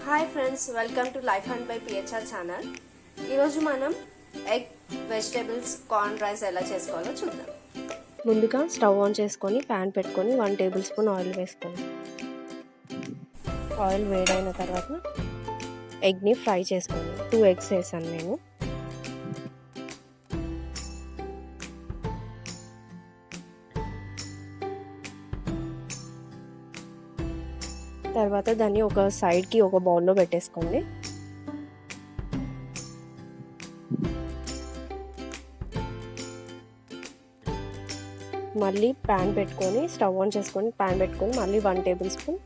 Hi friends, welcome to life and by PHR channel. ఈరోజు మనం egg vegetables corn rice ఎలా చేసుకోవాలో చూద్దాం. ముందుగా స్టవ్ ఆన్ చేసుకొని ప్యాన్ పెట్టుకొని 1 టేబుల్ స్పూన్ ఆయిల్ వేసుకోండి. ఆయిల్ వేడైన తర్వాత ఎగ్ని ఫ్రై చేసుకోండి. 2 ఎగ్స్ వేసాను నేను. తర్వాత దాన్ని ఒక సైడ్కి ఒక బౌల్లో పెట్టేసుకోండి. మళ్ళీ ప్యాన్ పెట్టుకొని స్టవ్ ఆన్ చేసుకొని ప్యాన్ పెట్టుకొని మళ్ళీ 1 టేబుల్ స్పూన్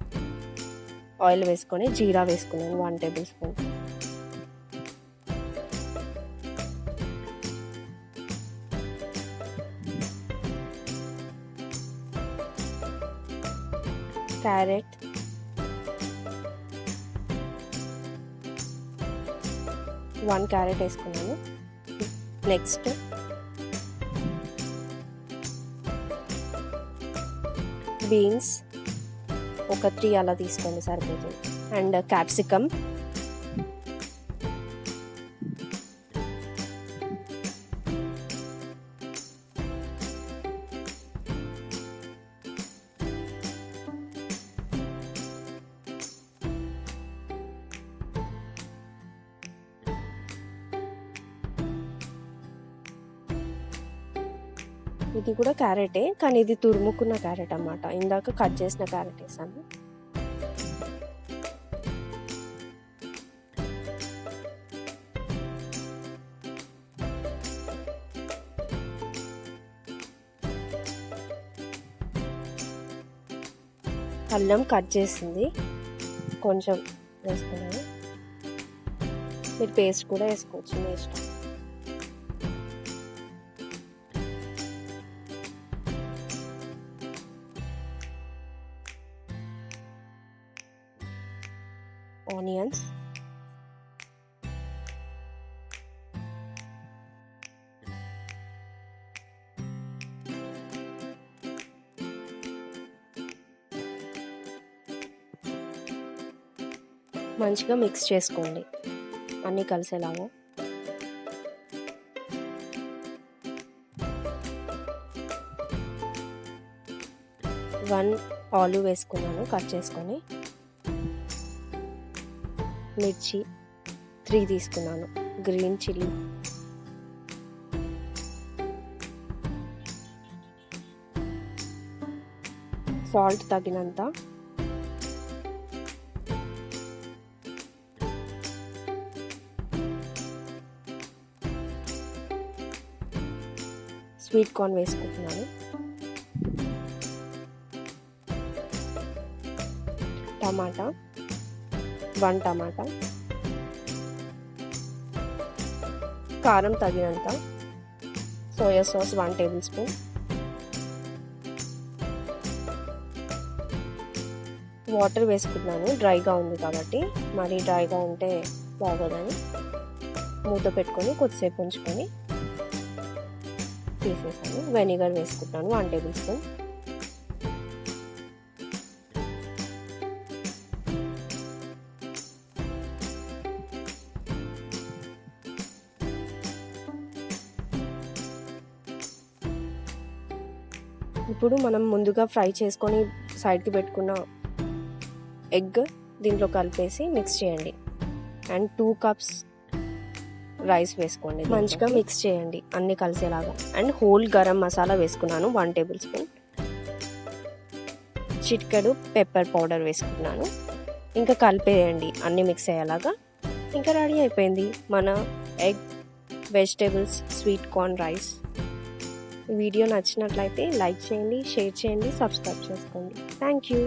ఆయిల్ వేసుకొని జీరా వేసుకున్నాను 1 table spoon. Carrot, one carrot వేసుకున్నాను. నెక్స్ట్ బీన్స్ ఒక 3 అలా తీసుకోండి సరిపోతుంది. అండ్ క్యాప్సికమ్, ఇది కూడా క్యారెటే కానీ ఇది తురుముకున్న క్యారెట్ అన్నమాట. ఇందాక కట్ చేసిన క్యారెట్ వేసాను. అల్లం కట్ చేసింది కొంచెం వేసుకున్నాను. మీరు పేస్ట్ కూడా వేసుకోవచ్చు మీ ఇష్టం. ఆనియన్స్, మంచిగా మిక్స్ చేసుకోండి అన్నీ కలిసేలాగా. వన్ ఆలు వేసుకున్నాను కట్ చేసుకొని. మిర్చి 3 తీసుకున్నాను. గ్రీన్ చిల్లీ, సాల్ట్ తగినంత, స్వీట్ కార్న్ వేసుకుంటున్నాను. టమాటా 1 టమాటా, కారం తగినంత, soya sauce 1 table spoon, water వేసుకున్నాను డ్రైగా ఉంది కాబట్టి. మరి డ్రైగా ఉంటే బాగోదని మూత పెట్టుకొని కొద్దిసేపు ఉంచుకొని తీసేసాను. వెనిగర్ వేసుకుంటాను 1 టేబుల్ స్పూన్. ఇప్పుడు మనం ముందుగా ఫ్రై చేసుకొని సైడ్కి పెట్టుకున్న ఎగ్ దీంట్లో కలిపేసి మిక్స్ చేయండి. అండ్ 2 కప్స్ రైస్ వేసుకోండి. మంచిగా మిక్స్ చేయండి అన్నీ కలిసేలాగా. అండ్ హోల్ గరం మసాలా వేసుకున్నాను 1 టేబుల్ స్పూన్. చిటికెడు పెప్పర్ పౌడర్ వేసుకున్నాను. ఇంకా కలిపేయండి అన్నీ మిక్స్ అయ్యేలాగా. ఇంకా రెడీ అయిపోయింది మన egg vegetables sweet corn rice. Video నచ్చినట్లయితే లైక్ చేయండి, షేర్ చేయండి, సబ్స్క్రైబ్ చేసుకోండి. Thank you.